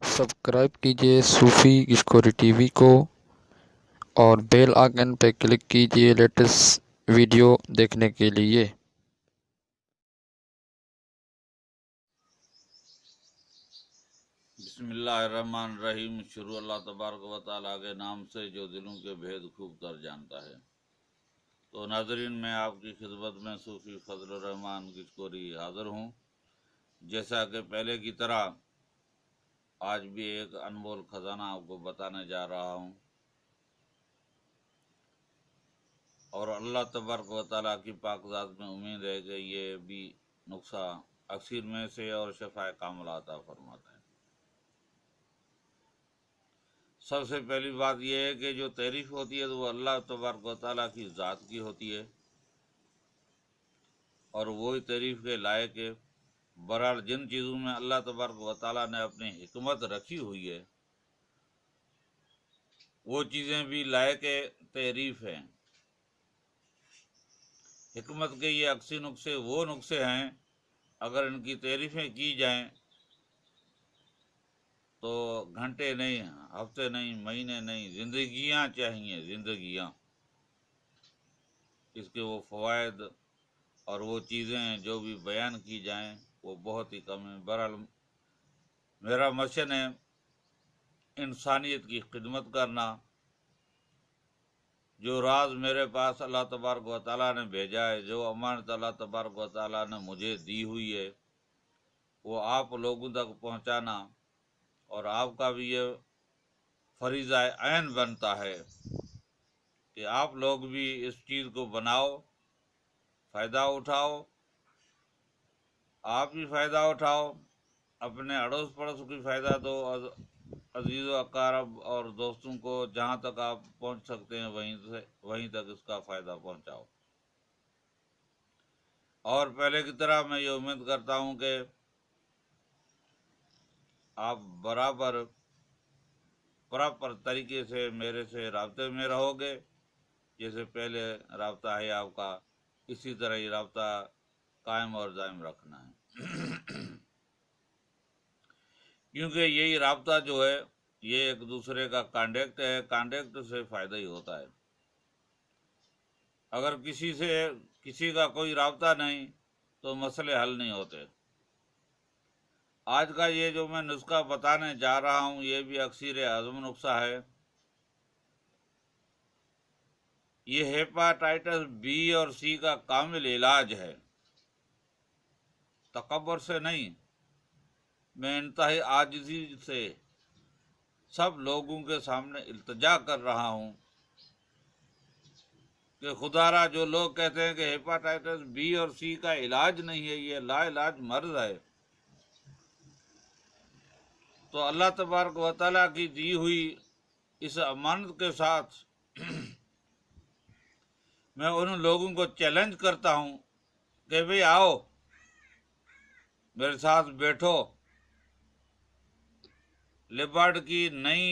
Subscribe کیجیے صوفی Gishkori T V کو اور بیل آئکن پہ کلک کیجیے لیٹسٹ ویڈیو دیکھنے کے لیے۔ بسم اللہ الرحمن الرحیم۔ شروع اللہ تبارک و تعالیٰ کے نام سے جو دلوں کے بھید خوب تر جانتا ہے۔ تو ناظرین، میں آپ کی خدمت میں صوفی فضل الرحمان گشکوری حاضر ہوں۔ جیسا کہ پہلے کی طرح آج بھی ایک انمول خزانہ آپ کو بتانے جا رہا ہوں، اور اللہ تبارک و تعالیٰ کی پاک ذات میں امید ہے کہ یہ بھی نسخہ اکثر میں سے اور شفاء کاملہ عطا فرماتا ہے۔ سب سے پہلی بات یہ ہے کہ جو تعریف ہوتی ہے تو وہ اللہ تبارک و تعالیٰ کی ذات کی ہوتی ہے، اور وہی تعریف کے لائق ہے۔ بہرحال جن چیزوں میں اللہ تبارک و تعالیٰ نے اپنی حکمت رکھی ہوئی ہے وہ چیزیں بھی لائق تعریف ہیں۔ حکمت کے یہ اکثر نقصے وہ نقصے ہیں، اگر ان کی تعریفیں کی جائیں تو گھنٹے نہیں، ہفتے نہیں، مہینے نہیں، زندگیاں چاہیے، زندگیاں۔ اس کے وہ فوائد اور وہ چیزیں جو بھی بیان کی جائیں وہ بہت ہی کم ہیں۔ بہرحال میرا مشن ہے انسانیت کی خدمت کرنا۔ جو راز میرے پاس اللہ تبارک و تعالیٰ نے بھیجا ہے، جو امانت اللہ تبارک و تعالیٰ نے مجھے دی ہوئی ہے، وہ آپ لوگوں تک پہنچانا، اور آپ کا بھی یہ فریضہ عین بنتا ہے کہ آپ لوگ بھی اس چیز کو بناؤ، فائدہ اٹھاؤ، آپ بھی فائدہ اٹھاؤ، اپنے اڑوس پڑوس کو فائدہ دو، عزیز و اقارب اور دوستوں کو جہاں تک آپ پہنچ سکتے ہیں وہیں تک اس کا فائدہ پہنچاؤ۔ اور پہلے کی طرح میں یہ امید کرتا ہوں کہ آپ پراپر طریقے سے میرے سے رابطے میں رہو گے۔ جیسے پہلے رابطہ ہے آپ کا، اسی طرح یہ رابطہ قائم اور دائم رکھنا ہے، کیونکہ یہی رابطہ جو ہے یہ ایک دوسرے کا کانٹیکٹ ہے، کانٹیکٹ سے فائدہ ہی ہوتا ہے۔ اگر کسی کا کوئی رابطہ نہیں تو مسئلے حل نہیں ہوتے۔ آج کا یہ جو میں نسخہ بتانے جا رہا ہوں یہ بھی اکثر اعظم نسخہ ہے۔ یہ ہیپاٹائٹس بی اور سی کا کامل علاج ہے، تکبر سے نہیں۔ میں انتہائی عاجزی سے سب لوگوں کے سامنے التجا کر رہا ہوں کہ خدا را جو لوگ کہتے ہیں کہ ہیپاٹائٹس بی اور سی کا علاج نہیں ہے، یہ لا علاج مرض ہے، تو اللہ تبارک و تعالیٰ کی دی ہوئی اس امانت کے ساتھ میں ان لوگوں کو چیلنج کرتا ہوں کہ بھئی آؤ میرے ساتھ بیٹھو، لیبارڈ کی نئی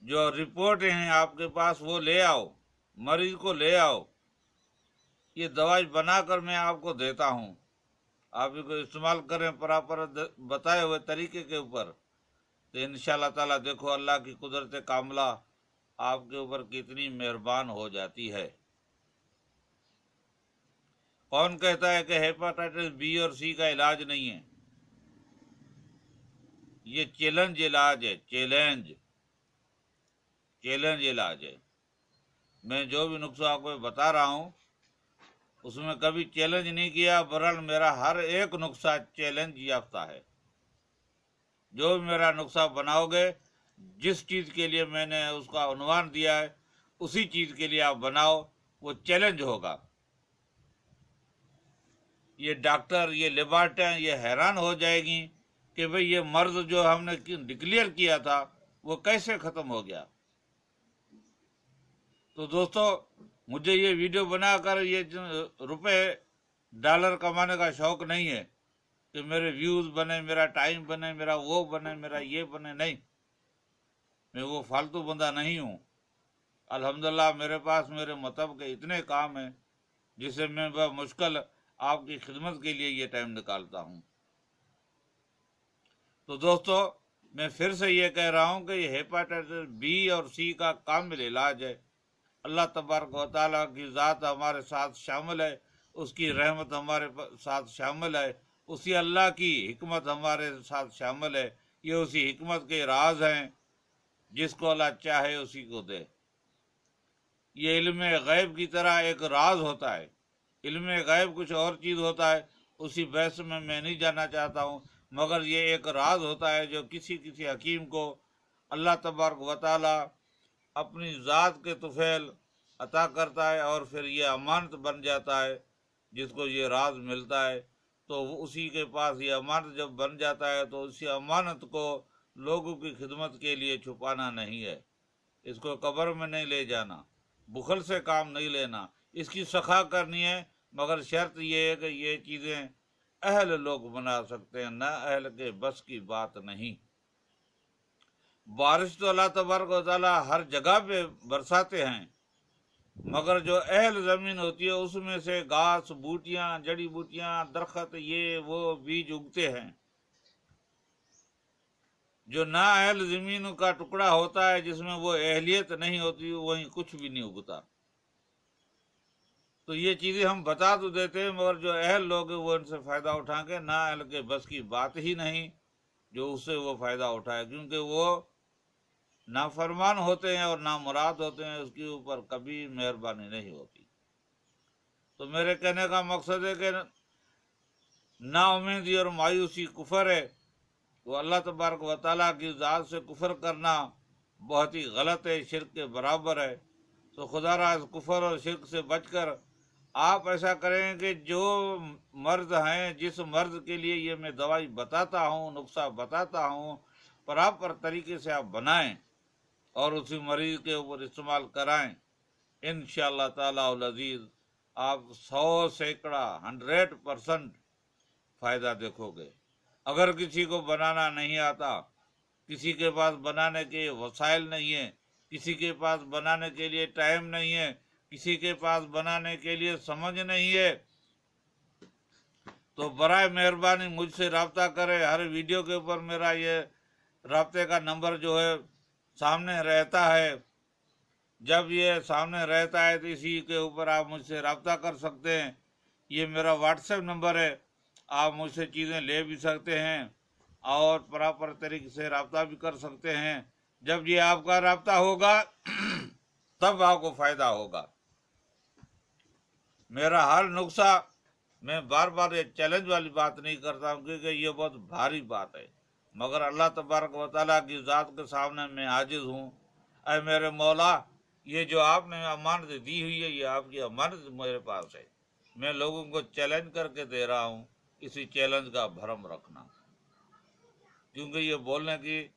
جو رپورٹیں ہیں آپ کے پاس وہ لے آؤ، مریض کو لے آؤ، یہ دوائی بنا کر میں آپ کو دیتا ہوں، آپ اس کو استعمال کریں پراپر بتائے ہوئے طریقے کے اوپر، تو انشاءاللہ تعالیٰ دیکھو اللہ کی قدرت کاملہ آپ کے اوپر کتنی مہربان ہو جاتی ہے۔ کون کہتا ہے کہ ہیپاٹائٹس بی اور سی کا علاج نہیں ہے؟ یہ چیلنج علاج ہے، چیلنج علاج ہے۔ میں جو بھی نسخہ آپ کو بتا رہا ہوں اس میں کبھی چیلنج نہیں کیا، بہرحال میرا ہر ایک نسخہ چیلنج یافتہ ہے۔ جو بھی میرا نسخہ بناؤ گے، جس چیز کے لیے میں نے اس کا عنوان دیا ہے اسی چیز کے لیے آپ بناؤ، وہ چیلنج ہوگا۔ یہ ڈاکٹر، یہ لیبارٹریاں یہ حیران ہو جائے گی کہ بھئی یہ مرض جو ہم نے ڈکلیئر کیا تھا وہ کیسے ختم ہو گیا۔ تو دوستو، مجھے یہ ویڈیو بنا کر یہ روپے ڈالر کمانے کا شوق نہیں ہے کہ میرے ویوز بنے، میرا ٹائم بنے، میرا وہ بنے، میرا یہ بنے، نہیں، میں وہ فالتو بندہ نہیں ہوں۔ الحمدللہ میرے پاس میرے مطلب کے اتنے کام ہیں جسے میں بمشکل آپ کی خدمت کے لیے یہ ٹائم نکالتا ہوں۔ تو دوستو میں پھر سے یہ کہہ رہا ہوں کہ یہ ہیپاٹائٹس بی اور سی کا کامل علاج ہے۔ اللہ تبارک و تعالیٰ کی ذات ہمارے ساتھ شامل ہے، اس کی رحمت ہمارے ساتھ شامل ہے، اسی اللہ کی حکمت ہمارے ساتھ شامل ہے۔ یہ اسی حکمت کے راز ہیں، جس کو اللہ چاہے اسی کو دے۔ یہ علم غیب کی طرح ایک راز ہوتا ہے۔ علم غیب کچھ اور چیز ہوتا ہے، اسی بحث میں نہیں جانا چاہتا ہوں، مگر یہ ایک راز ہوتا ہے جو کسی حکیم کو اللہ تبارک و تعالی اپنی ذات کے طفیل عطا کرتا ہے، اور پھر یہ امانت بن جاتا ہے۔ جس کو یہ راز ملتا ہے تو وہ اسی کے پاس یہ امانت جب بن جاتا ہے تو اسی امانت کو لوگوں کی خدمت کے لیے چھپانا نہیں ہے، اس کو قبر میں نہیں لے جانا، بخل سے کام نہیں لینا، اس کی سخا کرنی ہے، مگر شرط یہ ہے کہ یہ چیزیں اہل لوگ بنا سکتے ہیں، نہ اہل کے بس کی بات نہیں۔ بارش تو اللہ تبارک و تعالیٰ ہر جگہ پہ برساتے ہیں، مگر جو اہل زمین ہوتی ہے اس میں سے گھاس بوٹیاں، جڑی بوٹیاں، درخت، یہ وہ بیج اگتے ہیں۔ جو نا اہل زمین کا ٹکڑا ہوتا ہے جس میں وہ اہلیت نہیں ہوتی، وہیں کچھ بھی نہیں اگتا۔ تو یہ چیزیں ہم بتا تو دیتے ہیں، مگر جو اہل لوگ ہیں وہ ان سے فائدہ اٹھائیں گے، نا اہل کے بس کی بات ہی نہیں جو اس سے وہ فائدہ اٹھائے، کیونکہ وہ نافرمان ہوتے ہیں اور نامراد ہوتے ہیں، اس کے اوپر کبھی مہربانی نہیں ہوتی۔ تو میرے کہنے کا مقصد ہے کہ نا امیدی اور مایوسی کفر ہے، وہ اللہ تبارک و تعالیٰ کی ذات سے کفر کرنا بہت ہی غلط ہے، شرک کے برابر ہے۔ تو خدا را اس کفر اور شرک سے بچ کر آپ ایسا کریں کہ جو مرض ہیں، جس مرض کے لیے یہ میں دوائی بتاتا ہوں، نسخہ بتاتا ہوں، پراپر طریقے سے آپ بنائیں اور اسی مریض کے اوپر استعمال کرائیں۔ انشاءاللہ تعالی العزیز آپ 100% فائدہ دیکھو گے۔ اگر کسی کو بنانا نہیں آتا، کسی کے پاس بنانے کے وسائل نہیں ہیں، کسی کے پاس بنانے کے لیے ٹائم نہیں ہے، کسی کے پاس بنانے کے لیے سمجھ نہیں ہے، تو برائے مہربانی مجھ سے رابطہ کرے۔ ہر ویڈیو کے اوپر میرا یہ رابطے کا نمبر جو ہے سامنے رہتا ہے، جب یہ سامنے رہتا ہے تو اسی کے اوپر آپ مجھ سے رابطہ کر سکتے ہیں۔ یہ میرا واٹس ایپ نمبر ہے، آپ مجھ سے چیزیں لے بھی سکتے ہیں اور پراپر طریقے سے رابطہ بھی کر سکتے ہیں۔ جب یہ آپ کا رابطہ ہوگا تب آپ کو فائدہ ہوگا۔ میرا ہر نسخہ، میں بار بار یہ چیلنج والی بات نہیں کرتا ہوں کیونکہ یہ بہت بھاری بات ہے، مگر اللہ تبارک و تعالیٰ کی ذات کے سامنے میں عاجز ہوں۔ اے میرے مولا، یہ جو آپ نے امانت دی ہوئی ہے، یہ آپ کی امانت میرے پاس ہے، میں لوگوں کو چیلنج کر کے دے رہا ہوں، اسی چیلنج کا بھرم رکھنا، کیونکہ یہ بولنے کی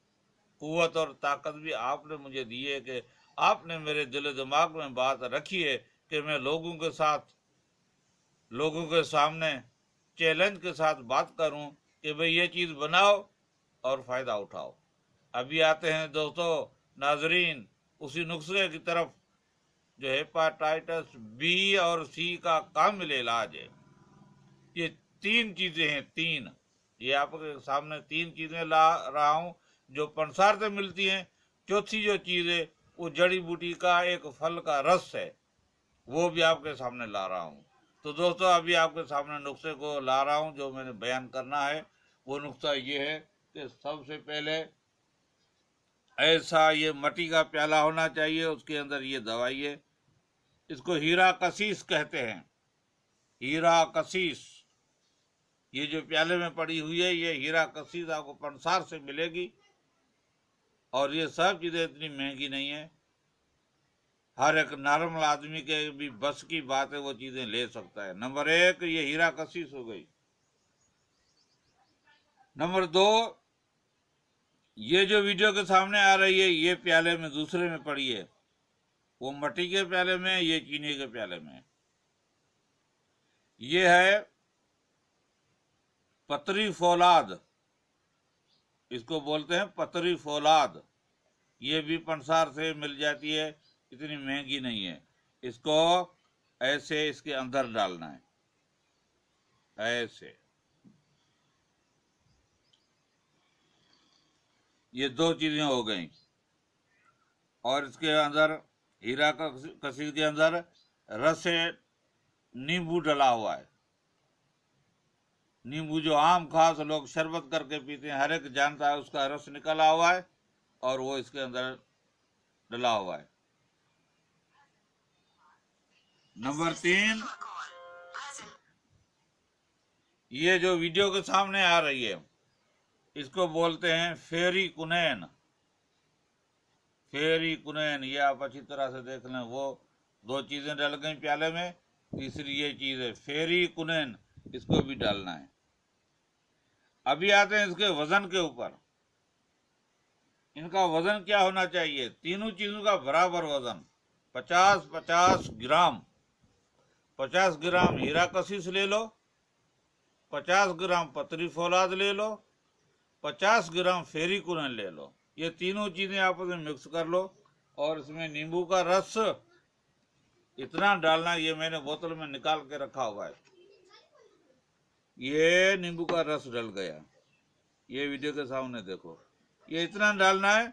قوت اور طاقت بھی آپ نے مجھے دی ہے کہ آپ نے میرے دل و دماغ میں بات رکھی ہے کہ میں لوگوں کے ساتھ، لوگوں کے سامنے چیلنج کے ساتھ بات کروں کہ بھئی یہ چیز بناؤ اور فائدہ اٹھاؤ۔ ابھی آتے ہیں دوستو ناظرین اسی نسخے کی طرف جو ہیپاٹائٹس بی اور سی کا کامل علاج ہے۔ یہ 3 چیزیں ہیں، 3، یہ آپ کے سامنے 3 چیزیں لا رہا ہوں جو پنسار سے ملتی ہیں۔ چوتھی جو چیز ہے وہ جڑی بوٹی کا ایک پھل کا رس ہے، وہ بھی آپ کے سامنے لا رہا ہوں۔ تو دوستو ابھی آپ کے سامنے نسخے کو لا رہا ہوں جو میں نے بیان کرنا ہے۔ وہ نسخہ یہ ہے کہ سب سے پہلے ایسا یہ مٹی کا پیالہ ہونا چاہیے، اس کے اندر یہ دوائی ہے، اس کو ہیرا کسیس کہتے ہیں، ہیرا کسیس۔ یہ جو پیالے میں پڑی ہوئی ہے یہ ہیرا کسیس آپ کو پنسار سے ملے گی، اور یہ سب چیزیں اتنی مہنگی نہیں ہیں، ہر ایک نارمل آدمی کے بھی بس کی بات ہے، وہ چیزیں لے سکتا ہے۔ نمبر 1 یہ ہیرا کسیس ہو گئی۔ نمبر 2 یہ جو ویڈیو کے سامنے آ رہی ہے یہ پیالے میں دوسرے میں پڑی ہے، وہ مٹی کے پیالے میں، یہ چینی کے پیالے میں۔ یہ ہے پتری فولاد، اس کو بولتے ہیں پتری فولاد، یہ بھی پنسار سے مل جاتی ہے، اتنی مہنگی نہیں ہے۔ اس کو ایسے اس کے اندر ڈالنا ہے، ایسے یہ دو چیزیں ہو گئیں، اور اس کے اندر ہیرا کا کثیر کے اندر رس نیمبو ڈلا ہوا ہے۔ نیمبو جو عام خاص لوگ شربت کر کے پیتے ہیں، ہر ایک جانتا ہے اس کا رس نکلا ہوا ہے اور وہ اس کے اندر ڈلا ہوا ہے۔ نمبر 3، یہ جو ویڈیو کے سامنے آ رہی ہے اس کو بولتے ہیں فیری کنین۔ فیری کنین، یہ آپ اچھی طرح سے دیکھ لیں، وہ دو چیزیں ڈل گئیں پیالے میں، تیسری یہ چیز ہے فیری کنین، اس کو بھی ڈالنا ہے۔ ابھی آتے ہیں اس کے وزن کے اوپر۔ ان کا وزن کیا ہونا چاہیے؟ تینوں چیزوں کا برابر وزن، 50 گرام۔ 50 گرام ہیرا کشش لے لو، 50 گرام پتری فولاد لے لو، 50 گرام فیری کنین لے لو۔ یہ تینوں چیزیں آپس میں مکس کر لو، اور اس میں نیمبو کا رس اتنا ڈالنا، یہ میں نے بوتل میں نکال کے رکھا ہوا ہے۔ یہ نیمبو کا رس ڈل گیا، یہ ویڈیو کے سامنے دیکھو۔ یہ اتنا ڈالنا ہے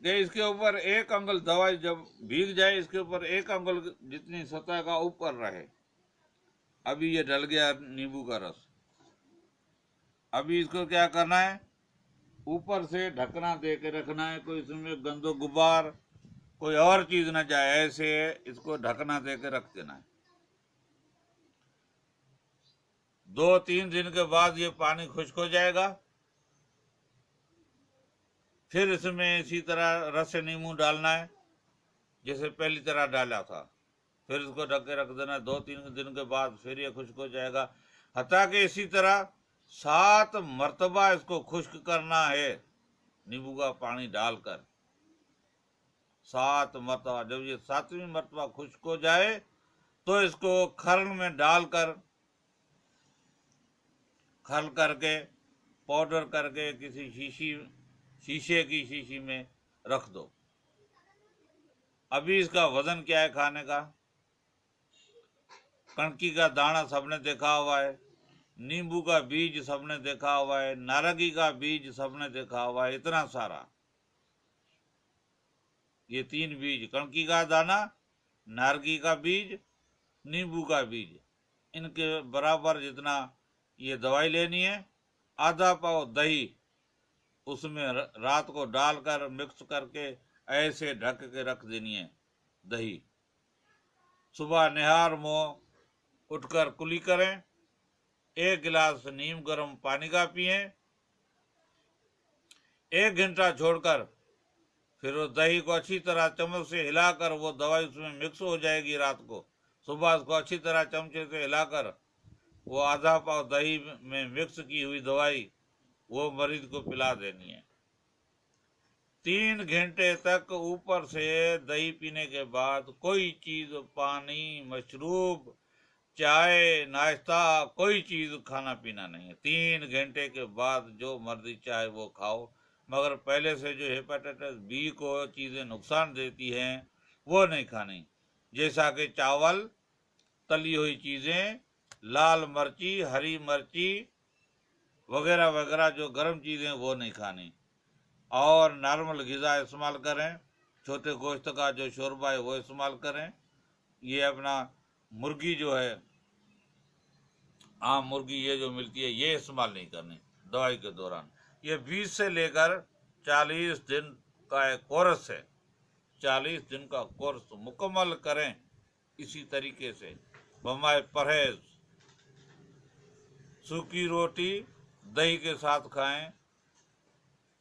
کہ اس کے اوپر 1 انگل دوائی جب بھیگ جائے، اس کے اوپر 1 انگل جتنی سطح کا اوپر رہے۔ ابھی یہ ڈل گیا نیمبو کا رس۔ ابھی اس کو کیا کرنا ہے؟ اوپر سے ڈھکنا دے کے رکھنا ہے، کوئی اس میں گند و غبار کوئی اور چیز نہ جائے، ایسے اس کو ڈھکنا دے کے رکھ دینا ہے۔ 2-3 دن کے بعد یہ پانی خشک ہو جائے گا، پھر اس میں اسی طرح رس نیمبو ڈالنا ہے جیسے پہلی طرح ڈالا تھا، پھر اس کو ڈھک کے رکھ دینا ہے۔ 2-3 دن کے بعد پھر یہ خشک ہو جائے گا، حتیٰ کہ اسی طرح 7 مرتبہ اس کو خشک کرنا ہے نیمبو کا پانی ڈال کر۔ 7 مرتبہ، جب یہ 7ویں مرتبہ خشک ہو جائے تو اس کو کھرل میں ڈال کر، کھرل کر کے پاؤڈر کر کے کسی شیشے کی شیشی میں رکھ دو۔ ابھی اس کا وزن کیا ہے کھانے کا؟ کڑکی کا دانا سب نے دیکھا ہوا ہے، نیمبو کا بیج سب نے دیکھا ہوا ہے، نارنگی کا بیج سب نے دیکھا ہوا ہے، اتنا سارا۔ یہ 3 بیج، کڑکی کا دانا، نارنگی کا بیج، نیمبو کا بیج، ان کے برابر جتنا یہ دوائی لینی ہے۔ آدھا پاؤ دہی اس میں رات کو ڈال کر مکس کر کے ایسے ڈھک کے رکھ دینی ہے دہی۔ صبح نہار منہ اٹھ کر کلی کریں، 1 گلاس نیم گرم پانی کا پئیں، 1 گھنٹہ چھوڑ کر پھر وہ دہی کو اچھی طرح چمچ سے ہلا کر، وہ دوائی اس میں مکس ہو جائے گی رات کو، صبح اس کو اچھی طرح چمچے سے ہلا کر وہ آدھا پاؤ دہی میں مکس کی ہوئی دوائی وہ مریض کو پلا دینی ہے۔ 3 گھنٹے تک اوپر سے دہی پینے کے بعد کوئی چیز، پانی، مشروب، چائے، ناشتہ، کوئی چیز کھانا پینا نہیں ہے۔ 3 گھنٹے کے بعد جو مرضی چاہے وہ کھاؤ، مگر پہلے سے جو ہیپاٹائٹس بی کو چیزیں نقصان دیتی ہیں وہ نہیں کھانی، جیسا کہ چاول، تلی ہوئی چیزیں، لال مرچی، ہری مرچی وغیرہ وغیرہ، جو گرم چیزیں وہ نہیں کھانی، اور نارمل غذا استعمال کریں۔ چھوٹے گوشت کا جو شوربہ ہے وہ استعمال کریں۔ یہ اپنا مرغی جو ہے، عام مرغی یہ جو ملتی ہے، یہ استعمال نہیں کرنی دوائی کے دوران۔ یہ 20 سے لے کر 40 دن کا ایک کورس ہے، 40 دن کا کورس مکمل کریں اسی طریقے سے، بمائے پرہیز۔ سوکھی روٹی دہی کے ساتھ کھائیں،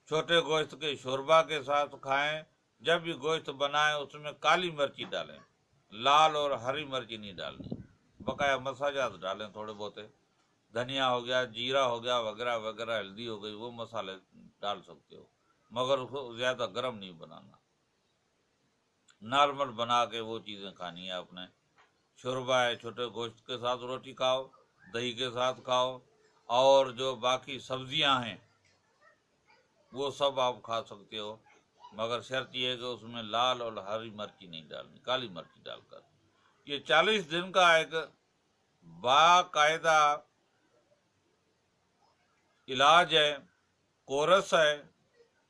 چھوٹے گوشت کے شوربہ کے ساتھ کھائیں۔ جب بھی گوشت بنائیں اس میں کالی مرچی ڈالیں، لال اور ہری مرچی نہیں ڈالنی، بقایا مساجات ڈالیں تھوڑے بہت، دھنیا ہو گیا، جیرا ہو گیا وغیرہ وغیرہ، ہلدی ہو گئی، وہ مسالے ڈال سکتے ہو، مگر اس کو زیادہ گرم نہیں بنانا، نارمل بنا کے وہ چیزیں کھانی ہے آپ نے۔ شوربہ ہے، چھوٹے گوشت کے ساتھ روٹی کھاؤ، دہی کے ساتھ کھاؤ، اور جو باقی سبزیاں ہیں وہ سب آپ کھا سکتے ہو، مگر شرط یہ ہے کہ اس میں لال اور ہری مرچی نہیں ڈالنی، کالی مرچی ڈال کر۔ یہ 40 دن کا ایک باقاعدہ علاج ہے، کورس ہے،